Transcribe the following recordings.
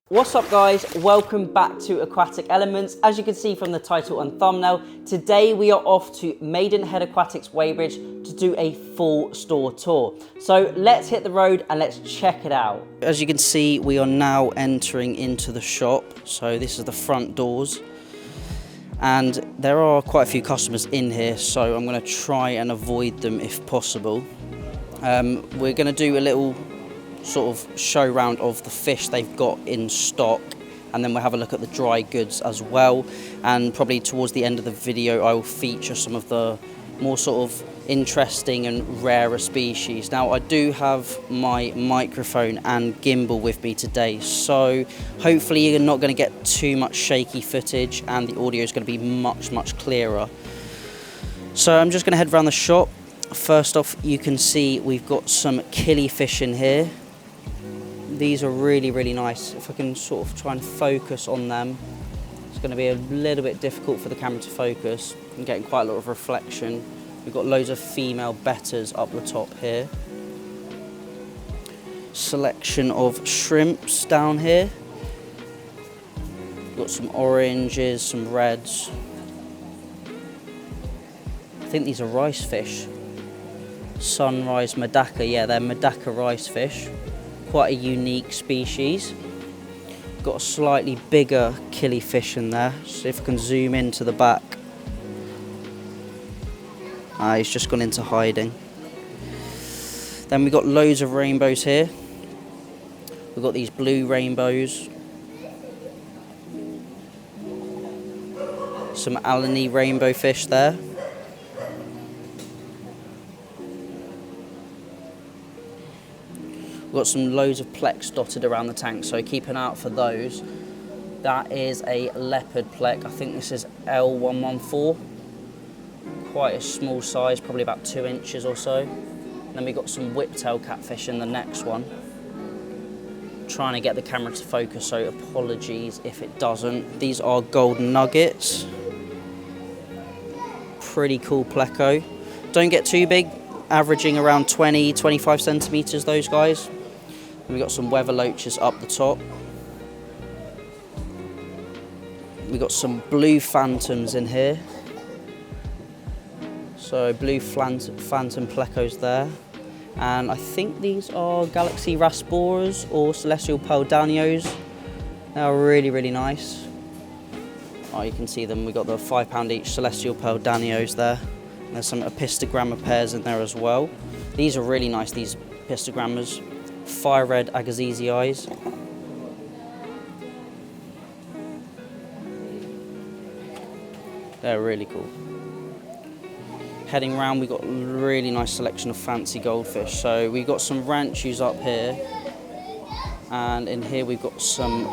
What's up guys, welcome back to Aquatic Elements. As you can see from the title and thumbnail, today we are off to Maidenhead Aquatics Weybridge to do a full store tour. So let's hit the road and let's check it out. As you can see, we are now entering into the shop. So this is the front doors. And there are quite a few customers in here, so I'm going to try and avoid them if possible. We're going to do a little sort of show round of the fish they've got in stock, and then we'll have a look at the dry goods as well, and probably towards the end of the video I will feature some of the more sort of interesting and rarer species. Now I do have my microphone and gimbal with me today, so hopefully you're not going to get too much shaky footage and the audio is going to be much clearer. So I'm just going to head around the shop. First off, you can see we've got some killifish in here. These are really nice. If I can sort of try and focus on them, it's going to be a little bit difficult for the camera to focus. I'm getting quite a lot of reflection. We've got loads of female betters up the top here. Selection of shrimps down here. We've got some oranges, some reds. I think these are rice fish. Sunrise Medaka, yeah, they're Medaka rice fish. Quite a unique species. Got a slightly bigger killifish in there. See if I can zoom into the back. He's just gone into hiding. Then we've got loads of rainbows here. We've got these blue rainbows. Some Alani rainbow fish there. We've got some loads of plex dotted around the tank, so keep an eye out for those. That is a leopard plec. I think this is L114. Quite a small size, probably about 2 inches or so. Then we've got some whiptail catfish in the next one. Trying to get the camera to focus, so apologies if it doesn't. These are golden nuggets. Pretty cool pleco. Don't get too big, averaging around 20-25 centimeters, those guys. We've got some weather loaches up the top. We've got some blue phantoms in here. So blue phantom plecos there. And I think these are Galaxy Rasboras or Celestial Pearl Danios. They're really nice. Oh, you can see them. We've got the £5 each Celestial Pearl Danios there. And there's some apistogramma pairs in there as well. These are really nice, these apistogrammas. Fire red Agassiz eyes. They're really cool. Heading round, we've got a really nice selection of fancy goldfish. So we've got some ranchus up here, and in here we've got some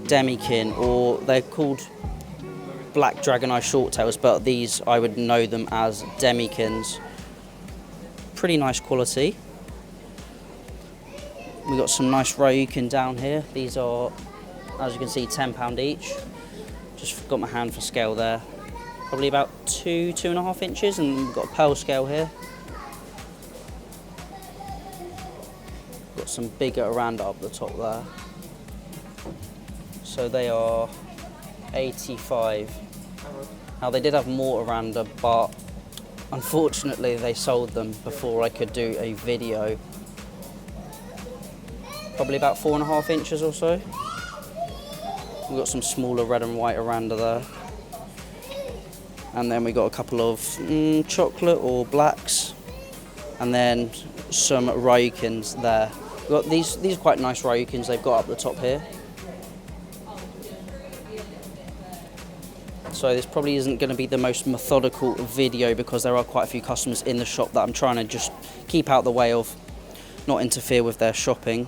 demikin, or they're called black dragon eye shorttails, but these I would know them as demikins. Pretty nice quality. We've got some nice ryukin down here. These are, as you can see, £10 each. Just got my hand for scale there. Probably about 2.5 inches, and we've got a pearl scale here. Got some bigger Aranda up the top there. So they are 85. Now they did have more Aranda, but unfortunately they sold them before I could do a video. Probably about 4.5 inches or so. We've got some smaller red and white Aranda there. And then we got a couple of chocolate or blacks. And then some ryukins there. We've got these are quite nice ryukins they've got up the top here. So this probably isn't going to be the most methodical video because there are quite a few customers in the shop that I'm trying to just keep out the way of, not interfere with their shopping.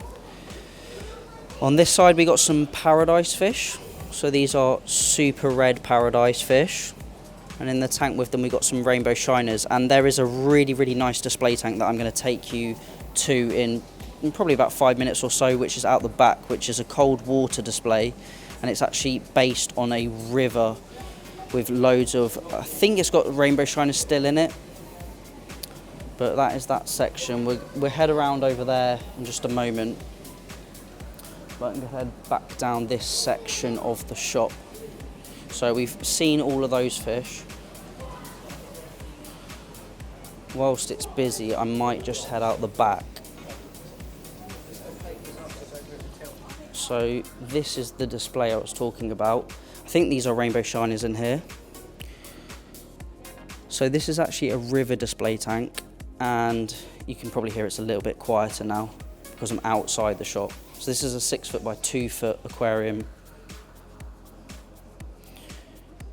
On this side we got some paradise fish. So these are super red paradise fish. And in the tank with them we got some rainbow shiners. And there is a really nice display tank that I'm going to take you to in probably about 5 minutes or so, which is out the back, which is a cold water display. And it's actually based on a river with loads of, I think it's got rainbow shiners still in it. But that is that section. We'll head around over there in just a moment. But I'm going to head back down this section of the shop. So we've seen all of those fish. Whilst it's busy, I might just head out the back. So this is the display I was talking about. I think these are rainbow shiners in here. So this is actually a river display tank, and you can probably hear it's a little bit quieter now because I'm outside the shop. So this is a 6 foot by 2 foot aquarium.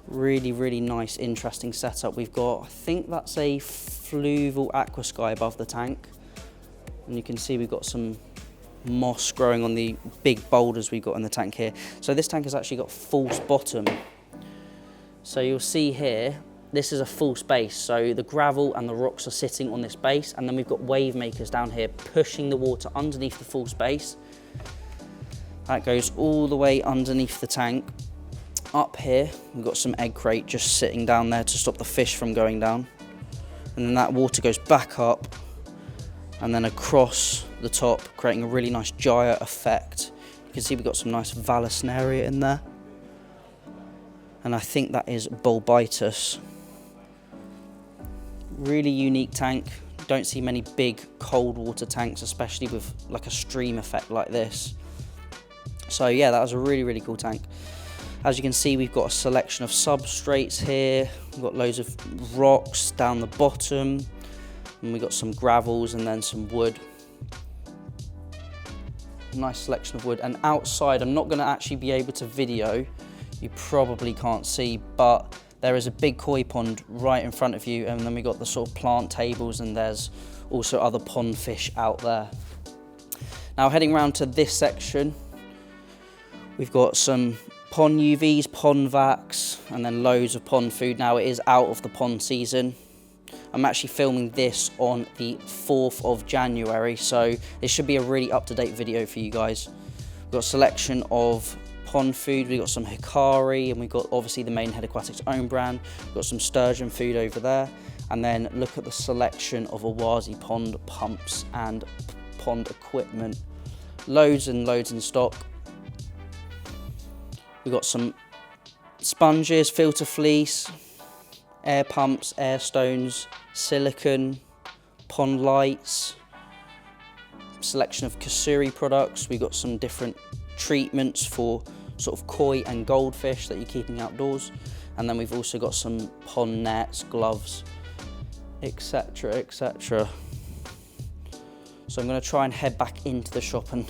Really, really nice, interesting setup. We've got, I think that's a fluval aqua sky above the tank. And you can see we've got some moss growing on the big boulders we've got in the tank here. So this tank has actually got false bottom. So you'll see here, this is a false base. So the gravel and the rocks are sitting on this base, and then we've got wave makers down here pushing the water underneath the false base. That goes all the way underneath the tank. Up here, we've got some egg crate just sitting down there to stop the fish from going down. And then that water goes back up and then across the top, creating a really nice gyre effect. You can see we've got some nice Vallisneria in there. And I think that is Bulbitus. Really unique tank. Don't see many big cold water tanks, especially with like a stream effect like this. So yeah, that was a really, really cool tank. As you can see, we've got a selection of substrates here. We've got loads of rocks down the bottom, and we've got some gravels and then some wood. Nice selection of wood. And outside, I'm not going to actually be able to video. You probably can't see, but there is a big koi pond right in front of you, and then we've got the sort of plant tables, and there's also other pond fish out there. Now heading around to this section, we've got some pond UVs, pond vacs, and then loads of pond food. Now it is out of the pond season. I'm actually filming this on the 4th of January, so this should be a really up-to-date video for you guys. We've got a selection of pond food, we've got some Hikari, and we've got obviously the Maidenhead Aquatics own brand. We've got some sturgeon food over there, and then look at the selection of Awazi pond pumps and pond equipment. Loads and loads in stock. We've got some sponges, filter fleece, air pumps, air stones, silicone, pond lights, selection of Kasuri products. We've got some different treatments for sort of koi and goldfish that you're keeping outdoors. And then we've also got some pond nets, gloves, etc, etc. So I'm going to try and head back into the shop and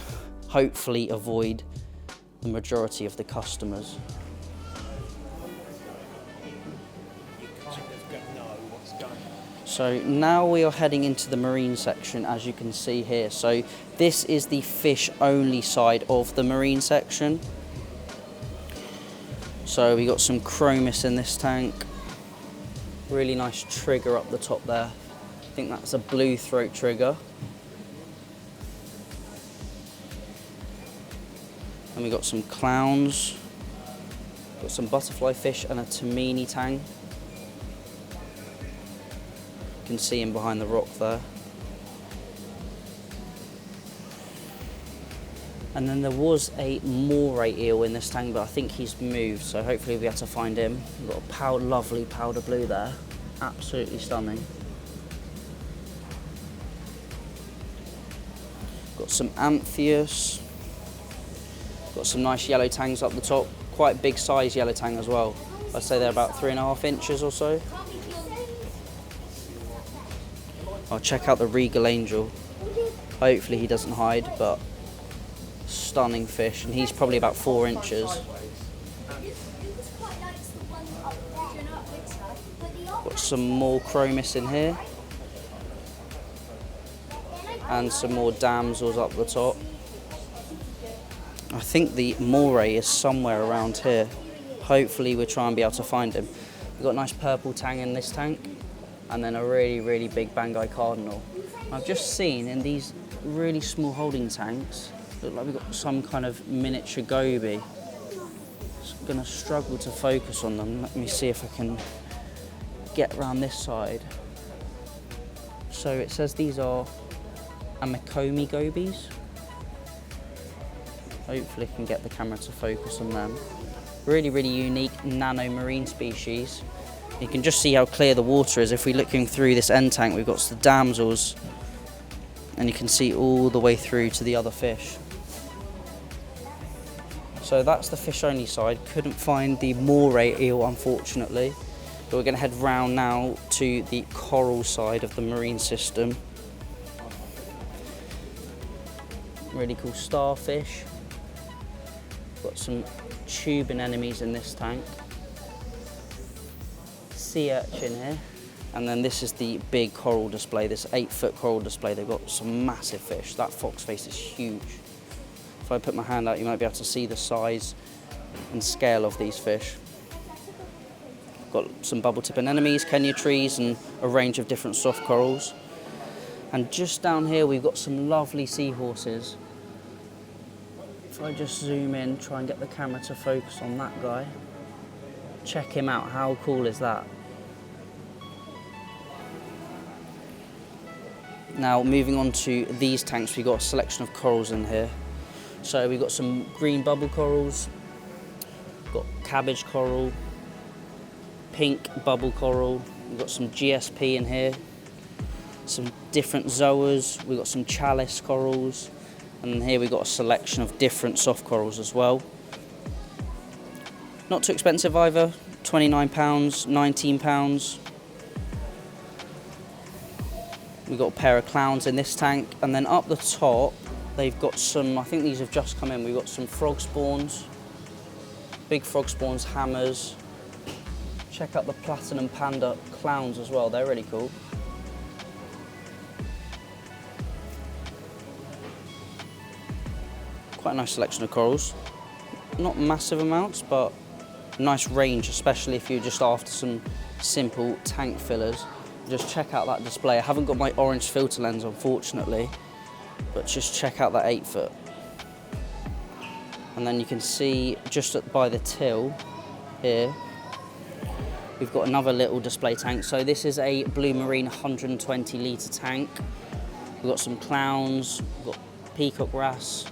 hopefully avoid the majority of the customers. So now we are heading into the marine section, as you can see here. So this is the fish only side of the marine section. So we got some chromis in this tank. Really nice trigger up the top there. I think that's a blue throat trigger. And we got some clowns, got some butterfly fish and a Tamini tang. You can see him behind the rock there. And then there was a moray eel in this tank, but I think he's moved, so hopefully we'll be able to find him. We've got a lovely powder blue there, absolutely stunning. Got some Amphius. Got some nice yellow tangs up the top, quite big size yellow tang as well. I'd say they're about 3.5 inches or so. I'll check out the Regal Angel. Hopefully he doesn't hide, but stunning fish, and he's probably about 4 inches. Got some more chromis in here. And some more damsels up the top. I think the moray is somewhere around here. Hopefully we'll try and be able to find him. We've got a nice purple tang in this tank, and then a really, really big Bangai cardinal. I've just seen in these really small holding tanks, look like we've got some kind of miniature goby. gonna struggle to focus on them. Let me see if I can get around this side. So it says these are Amakomi gobies. Hopefully I can get the camera to focus on them. Really, really unique nano marine species. You can just see how clear the water is. If we're looking through this end tank, we've got the damsels, and you can see all the way through to the other fish. So that's the fish only side. Couldn't find the moray eel, unfortunately. But we're gonna head round now to the coral side of the marine system. Really cool starfish. Got some tube anemones in this tank. Sea urchin here. And then this is the big coral display, this 8-foot coral display. They've got some massive fish. That fox face is huge. If I put my hand out, you might be able to see the size and scale of these fish. Got some bubble tip anemones, Kenya trees, and a range of different soft corals. And just down here, we've got some lovely seahorses. If I just zoom in, try and get the camera to focus on that guy. Check him out, how cool is that? Now, moving on to these tanks, we've got a selection of corals in here. So we've got some green bubble corals, got cabbage coral, pink bubble coral, we've got some GSP in here, some different zoas, we've got some chalice corals, and here we've got a selection of different soft corals as well. Not too expensive either, £29, £19. We've got a pair of clowns in this tank, and then up the top, they've got some, I think these have just come in, we've got some frog spawns, big frog spawns, hammers. Check out the platinum panda clowns as well, they're really cool. Quite a nice selection of corals. Not massive amounts, but nice range, especially if you're just after some simple tank fillers. Just check out that display. I haven't got my orange filter lens, unfortunately, but just check out that 8-foot. And then you can see just by the till here, we've got another little display tank. So this is a Blue Marine 120 litre tank. We've got some clowns, we've got peacock wrasse,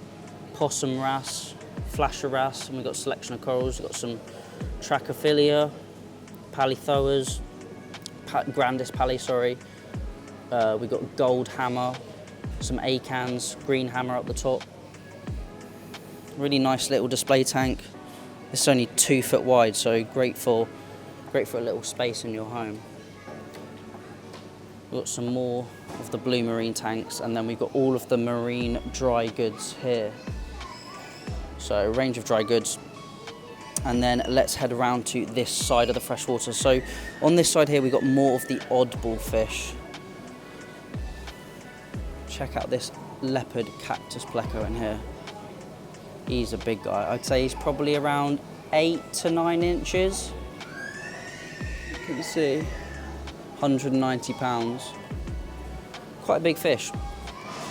possum wrasse, flasher wrasse, and we've got a selection of corals. We've got some Trachophilia, palithoas, Grandis pally, sorry. We've got gold hammer, some acans, green hammer up the top. Really nice little display tank. It's only 2 foot wide, so great for a little space in your home. We've got some more of the Blue Marine tanks, and then we've got all of the marine dry goods here. So a range of dry goods. And then let's head around to this side of the freshwater. So on this side here, we've got more of the oddball fish. Check out this leopard cactus pleco in here. He's a big guy. I'd say he's probably around 8 to 9 inches. You can see, 190 pounds. Quite a big fish.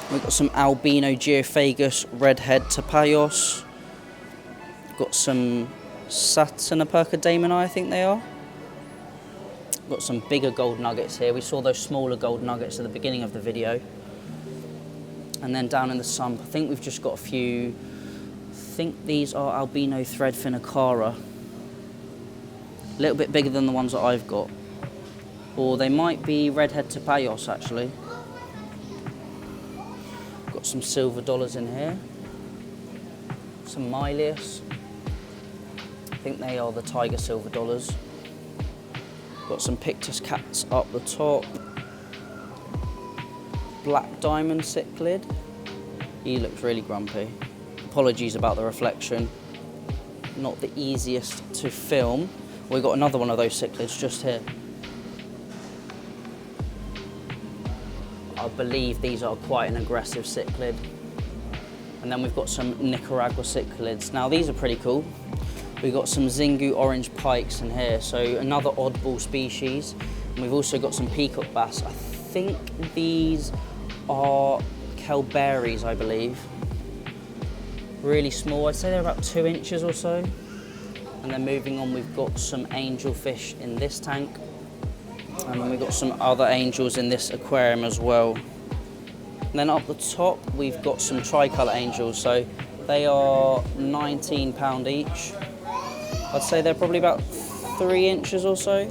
We've got some albino geophagus redhead tapayos. Got some Saturnaperca damoni, I think they are. Got some bigger gold nuggets here. We saw those smaller gold nuggets at the beginning of the video. And then down in the sump, I think we've just got a few, I think these are albino threadfin acara. A little bit bigger than the ones that I've got. Or they might be redhead tapayos actually. Got some silver dollars in here. Some Mylius. I think they are the tiger silver dollars. Got some Pictus cats up the top. Black diamond cichlid. He looks really grumpy. Apologies about the reflection. Not the easiest to film. We've got another one of those cichlids just here. I believe these are quite an aggressive cichlid. And then we've got some Nicaragua cichlids. Now these are pretty cool. We've got some Xingu orange pikes in here, so another oddball species. And we've also got some peacock bass. I think these are Kelberries, I believe. Really small, I'd say they're about 2 inches or so. And And then moving on, we've got some angelfish in this tank. And then we've got some other angels in this aquarium as well. And then up the top, we've got some tricolour angels. So they are £19 each. I'd say they're probably about 3 inches or so.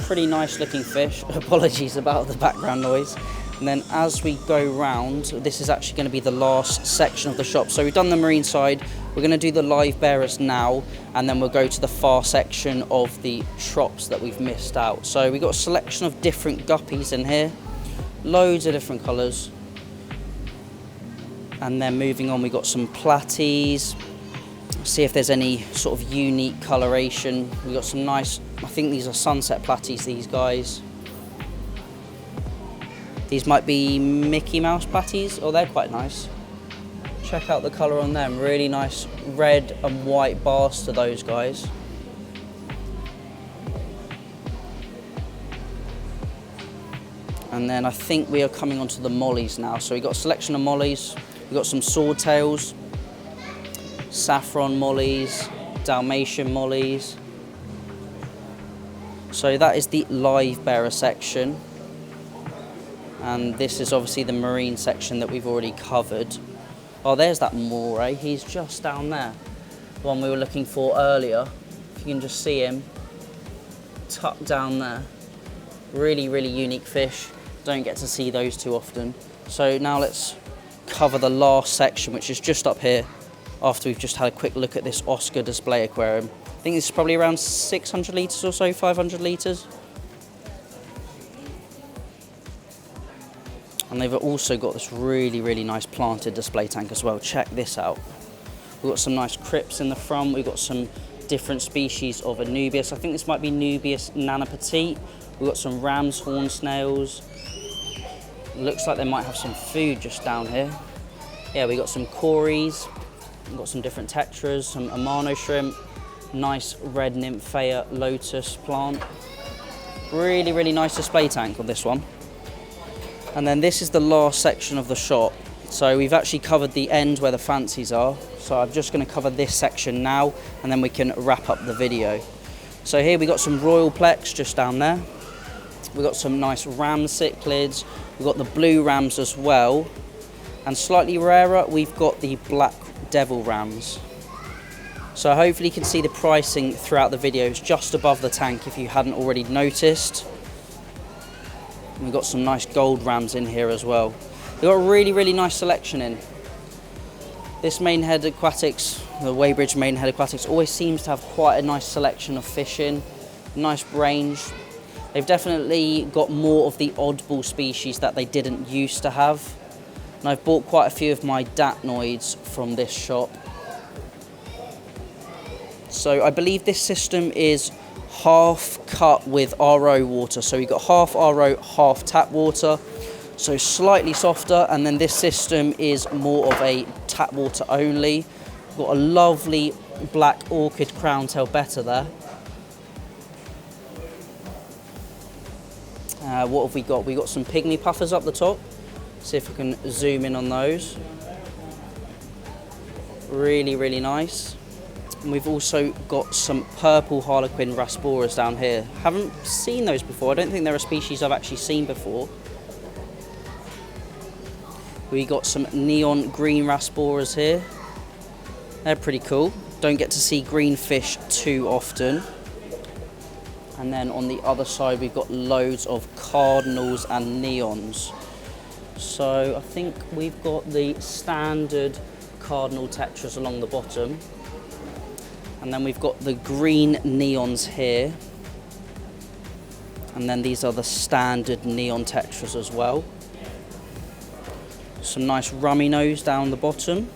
Pretty nice looking fish. Apologies about the background noise. And then as we go round, this is actually going to be the last section of the shop. So we've done the marine side, we're going to do the live bearers now, and then we'll go to the far section of the trops that we've missed out. So we've got a selection of different guppies in here, loads of different colours. And then moving on, we've got some platies. See if there's any sort of unique coloration. We've got some nice, I think these are sunset platies, these guys. These might be Mickey Mouse platies. Oh, they're quite nice. Check out the colour on them. Really nice red and white bars to those guys. And then I think we are coming onto the mollies now. So we've got a selection of mollies. We've got some swordtails, saffron mollies, Dalmatian mollies. So that is the live bearer section. And this is obviously the marine section that we've already covered. Oh, there's that moray. He's just down there. The one we were looking for earlier. If you can just see him tucked down there. Really, really unique fish. Don't get to see those too often. So now let's cover the last section, which is just up here, after we've just had a quick look at this Oscar display aquarium. I think this is probably around 600 litres or so, 500 litres. And they've also got this really, really nice planted display tank as well. Check this out. We've got some nice crypts in the front. We've got some different species of Anubias. I think this might be Nubius nana petite. We've got some ram's horn snails. Looks like they might have some food just down here. Yeah, we got some cories. We've got some different tetras, some Amano shrimp. Nice red Nymphea lotus plant. Really, really nice display tank on this one. And then this is the last section of the shop. So we've actually covered the end where the fancies are. So I'm just going to cover this section now, and then we can wrap up the video. So here we got some royal plex just down there. We've got some nice ram cichlids. We've got the blue rams as well. And slightly rarer, we've got the black devil rams. So hopefully you can see the pricing throughout the video. It's just above the tank if you hadn't already noticed. We've got some nice gold rams in here as well. We've got a really, really nice selection in. This Maidenhead Aquatics, the Weybridge Maidenhead Aquatics, always seems to have quite a nice selection of fish in. Nice range. They've definitely got more of the oddball species that they didn't used to have. And I've bought quite a few of my datnoids from this shop. So I believe this system is half cut with RO water. So we've got half RO, half tap water. So slightly softer, and then this system is more of a tap water only. We've got a lovely black orchid crown tail betta there. What have we got? We've got some pygmy puffers up the top. See if I can zoom in on those. Really, really nice. And we've also got some purple harlequin rasboras down here. Haven't seen those before. I don't think they're a species I've actually seen before. We got some neon green rasboras here. They're pretty cool. Don't get to see green fish too often. And then on the other side, we've got loads of cardinals and neons. So I think we've got the standard cardinal tetras along the bottom. And then we've got the green neons here. And then these are the standard neon tetras as well. Some nice rummy nose down the bottom.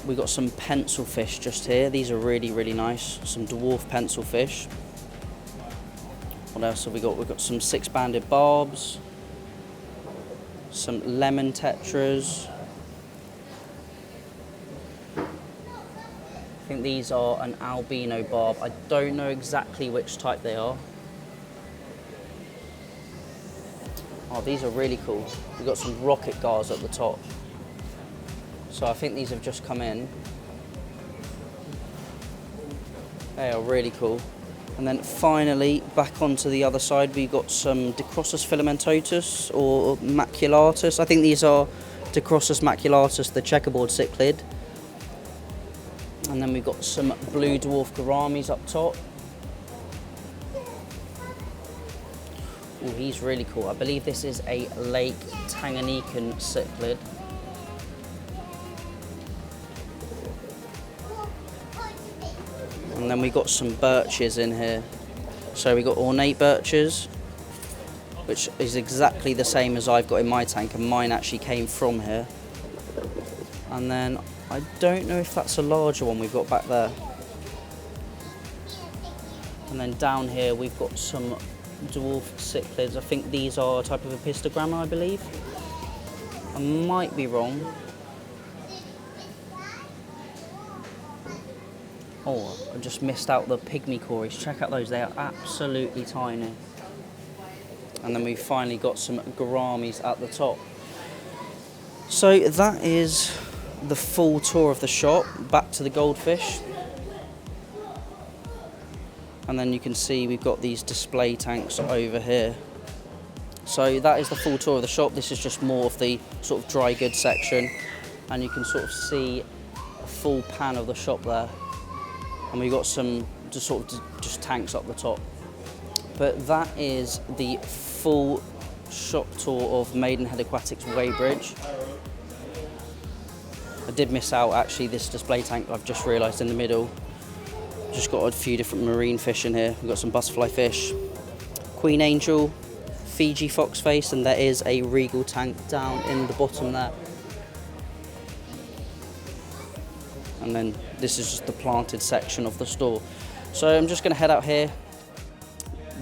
We've got some pencil fish just here. These are really, really nice. Some dwarf pencil fish. What else have we got? We've got some six-banded barbs. Some lemon tetras. I think these are an albino barb. I don't know exactly which type they are. Oh, these are really cool. We've got some rocket gars at the top. So I think these have just come in. They are really cool. And then finally, back onto the other side, we've got some Dicrossus filamentosus or maculatus. I think these are Dicrossus maculatus, the checkerboard cichlid. And then we've got some blue dwarf gouramis up top. Oh, he's really cool. I believe this is a Lake Tanganyikan cichlid. And then we got some birches in here. So we got ornate birches, which is exactly the same as I've got in my tank, and mine actually came from here. And then I don't know if that's a larger one we've got back there. And then down here we've got some dwarf cichlids. I think these are a type of epistogramma, I believe. I might be wrong. Oh, I just missed out the pygmy cories. Check out those, they are absolutely tiny. And then we've finally got some gouramis at the top. So that is the full tour of the shop. Back to the goldfish. And then you can see we've got these display tanks over here. So that is the full tour of the shop. This is just more of the sort of dry goods section. And you can sort of see a full pan of the shop there. And we've got some just tanks up the top. But that is the full shop tour of Maidenhead Aquatics Weybridge. I did miss out actually this display tank, I've just realised, in the middle. Just got a few different marine fish in here. We've got some butterfly fish, Queen Angel, Fiji foxface, and there is a regal tank down in the bottom there. And then this is just the planted section of the store. So I'm just going to head out here.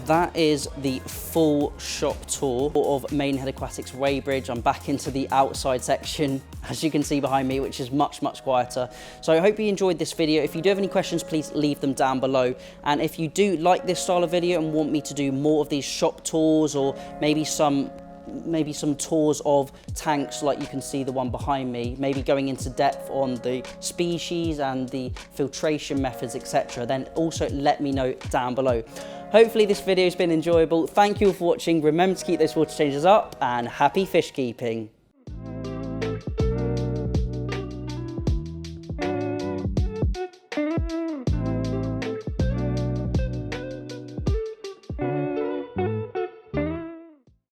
That is the full shop tour of Maidenhead Aquatics Weybridge. I'm back into the outside section, as you can see behind me, which is much, much quieter. So I hope you enjoyed this video. If you do have any questions, please leave them down below. And if you do like this style of video and want me to do more of these shop tours, or maybe some tours of tanks like you can see the one behind me, maybe going into depth on the species and the filtration methods, etc., then also let me know down below. Hopefully this video has been enjoyable. Thank you all for watching. Remember to keep those water changers up, and happy fish keeping.